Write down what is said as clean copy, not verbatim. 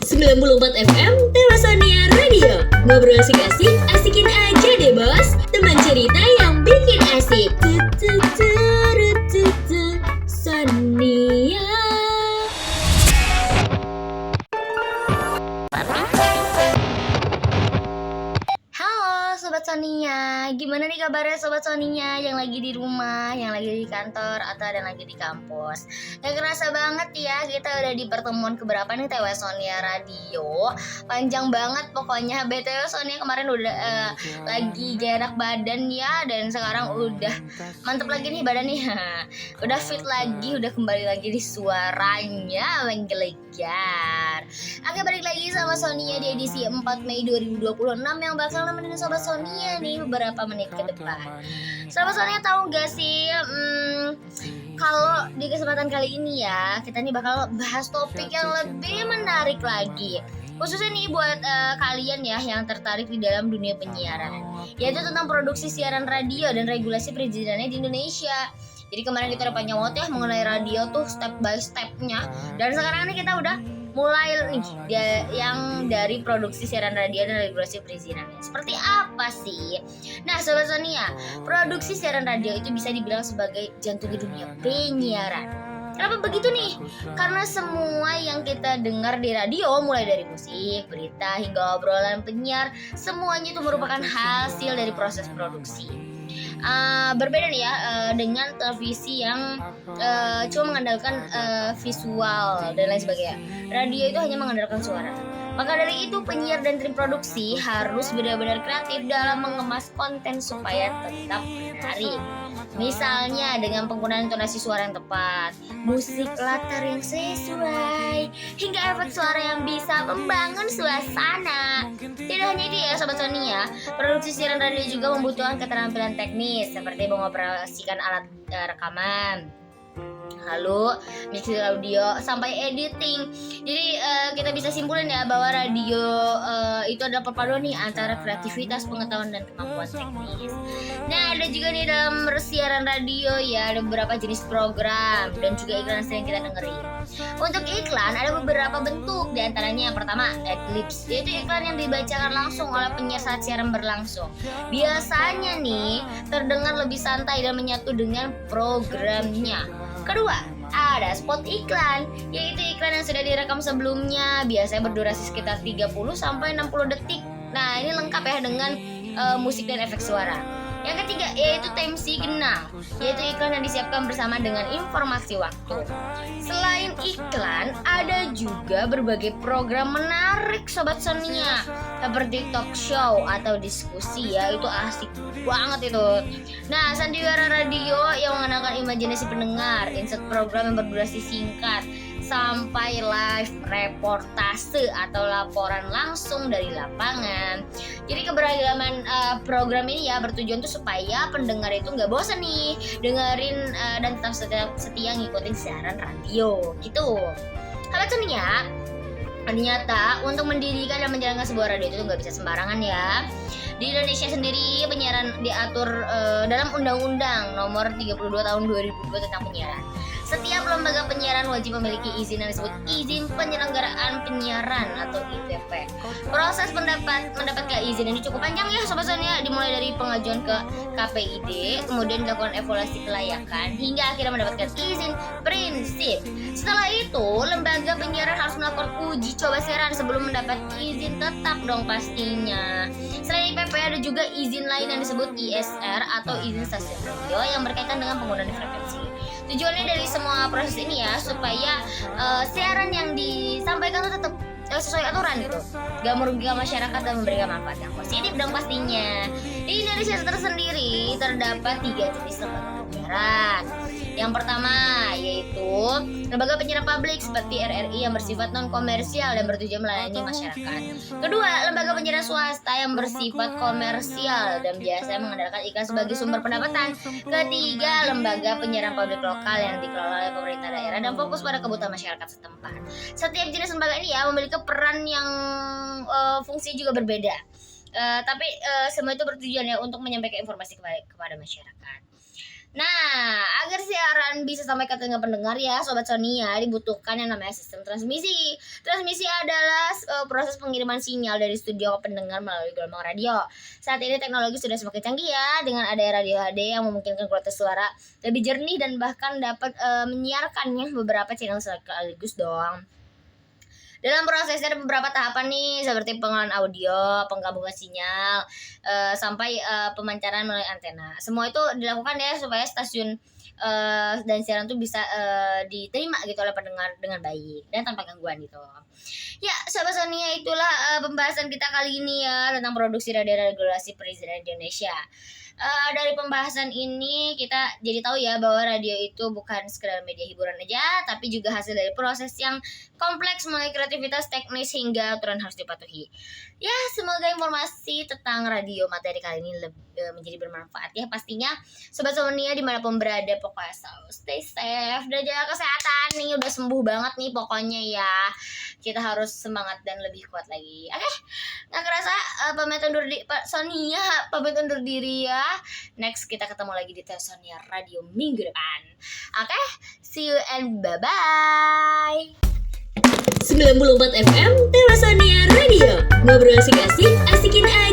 94 FM Tewasonia Radio. Ngobrol asik-asik, asikin aja deh bos. Teman cerita yang bikin asik. Sonia. Halo Sobat Sonia, gimana nih kabarnya Sobat Sonia yang lagi di rumah, yang lagi di kantor, atau yang lagi di kampus? Gak kerasa banget ya, kita udah di pertemuan keberapa nih TW Sonia Radio. Panjang banget pokoknya. BTW Sonia kemarin udah lagi gerak badan ya, dan sekarang udah mantep lagi nih badan nih. Udah fit lagi, udah kembali lagi di suaranya menggelegar. Oke, balik lagi sama Sonia di edisi 4 Mei 2026 yang bakal nemenin Sobat Sonia nih beberapa menit ke depan. Sobat Sonia tahu gak sih kalau di kesempatan kali ini ya, kita nih bakal bahas topik yang lebih menarik lagi, khususnya nih buat kalian ya yang tertarik di dalam dunia penyiaran, yaitu tentang produksi siaran radio dan regulasi perizinannya di Indonesia. Jadi kemarin kita udah panjang banget ya mengenai radio tuh step by stepnya, dan sekarang ini kita udah mulai nih yang dari produksi siaran radio dan regulasi perizinannya. Seperti apa sih? Nah Sobat Sonia, produksi siaran radio itu bisa dibilang sebagai jantung dunia penyiaran. Kenapa begitu nih? Karena semua yang kita dengar di radio, mulai dari musik, berita, hingga obrolan penyiar, semuanya itu merupakan hasil dari proses produksi. Berbeda nih ya dengan televisi yang cuma mengandalkan visual dan lain sebagainya. Radio itu hanya mengandalkan suara. Maka dari itu penyiar dan tim produksi harus benar-benar kreatif dalam mengemas konten supaya tetap menarik. Misalnya dengan penggunaan intonasi suara yang tepat, musik latar yang sesuai, hingga efek suara yang bisa membangun suasana. Tidak hanya itu ya Sobat Sonia, produksi siaran radio juga membutuhkan keterampilan teknis seperti mengoperasikan alat rekaman, lalu mixing audio sampai editing. Jadi kita bisa simpulin ya bahwa radio itu adalah perpaduan nih antara kreativitas, pengetahuan, dan kemampuan teknis. Nah ada juga nih dalam siaran radio ya, ada beberapa jenis program dan juga iklan yang sering kita dengerin. Untuk iklan ada beberapa bentuk, diantaranya yang pertama adlibs, yaitu iklan yang dibacakan langsung oleh penyiar saat siaran berlangsung. Biasanya nih terdengar lebih santai dan menyatu dengan programnya. Kedua, ada spot iklan, yaitu iklan yang sudah direkam sebelumnya, biasanya berdurasi sekitar 30-60 detik. Nah, ini lengkap ya dengan musik dan efek suara. Yang ketiga, yaitu time signal, yaitu iklan yang disiapkan bersama dengan informasi waktu. Selain iklan, ada juga berbagai program menarik Sobat Sonia, seperti talk show atau diskusi ya, itu asik banget itu. Nah, sandiwara radio yang mengandalkan imajinasi pendengar, insert program yang berdurasi singkat, sampai live reportase atau laporan langsung dari lapangan. Jadi keberagaman program ini ya bertujuan tuh supaya pendengar itu nggak bosan nih dengerin dan tetap setia ngikutin siaran radio gitu. Kalau Sonia, ternyata untuk mendirikan dan menjalankan sebuah radio itu nggak bisa sembarangan ya. Di Indonesia sendiri penyiaran diatur dalam Undang-Undang Nomor 32 Tahun 2002 tentang penyiaran. Setiap lembaga penyiaran wajib memiliki izin yang disebut Izin Penyelenggaraan Penyiaran atau IPP. Proses mendapatkan izin ini cukup panjang ya Sobat Sonia, dimulai dari pengajuan ke KPID, kemudian dilakukan evaluasi kelayakan, hingga akhirnya mendapatkan izin prinsip. Setelah itu, lembaga penyiaran harus melakukan uji coba siaran sebelum mendapat izin tetap dong pastinya. Selain IPP ada juga izin lain yang disebut ISR atau izin stasiun radio yang berkaitan dengan penggunaan frekuensi. Tujuannya dari semua proses ini ya supaya siaran yang disampaikan itu tetap sesuai aturan gitu, gak merugikan masyarakat dan memberikan manfaat yang positif dong pastinya. Di Indonesia tersendiri terdapat 3 jenis lembaga penyiaran. Yang pertama yaitu lembaga penyiaran publik seperti RRI yang bersifat non komersial dan bertujuan melayani masyarakat. Kedua, lembaga penyiaran swasta yang bersifat komersial dan biasanya mengandalkan iklan sebagai sumber pendapatan. Ketiga, lembaga penyiaran publik lokal yang dikelola oleh pemerintah daerah dan fokus pada kebutuhan masyarakat setempat. Setiap jenis lembaga ini ya memiliki peran yang fungsi juga berbeda. Tapi semua itu bertujuan ya untuk menyampaikan informasi kepada masyarakat. Nah, agar siaran bisa sampai ke telinga pendengar ya, Sobat Sonia, dibutuhkan yang namanya sistem transmisi. Transmisi adalah proses pengiriman sinyal dari studio ke pendengar melalui gelombang radio. Saat ini teknologi sudah semakin canggih ya, dengan adanya radio HD yang memungkinkan kualitas suara lebih jernih dan bahkan dapat menyiarkannya beberapa channel sekaligus dong. Dalam prosesnya ada beberapa tahapan nih, seperti pengolahan audio, penggabungan sinyal, sampai pemancaran melalui antena. Semua itu dilakukan ya supaya stasiun dan siaran itu bisa diterima gitu oleh pendengar dengan baik dan tanpa gangguan gitu. Ya, Sobat Sonia, itulah pembahasan kita kali ini ya tentang produksi radio regulasi perizinan Indonesia. Dari pembahasan ini kita jadi tahu ya bahwa radio itu bukan sekedar media hiburan aja, tapi juga hasil dari proses yang kompleks mulai kreativitas, teknis hingga aturan harus dipatuhi. Ya, semoga informasi tentang radio materi kali ini menjadi bermanfaat ya pastinya. Sobat Sonia dimanapun berada, pokoknya selalu stay safe dan jaga kesehatan. Nih udah sembuh banget nih pokoknya ya. Kita harus semangat dan lebih kuat lagi. Oke, nggak kerasa pamit undur diri Sonia, pamit undur diri ya. Next kita ketemu lagi di Sonia Radio minggu depan. Oke, see you and bye-bye. 94 FM Sonia Radio. Ngobrol asik-asik, asikin aja.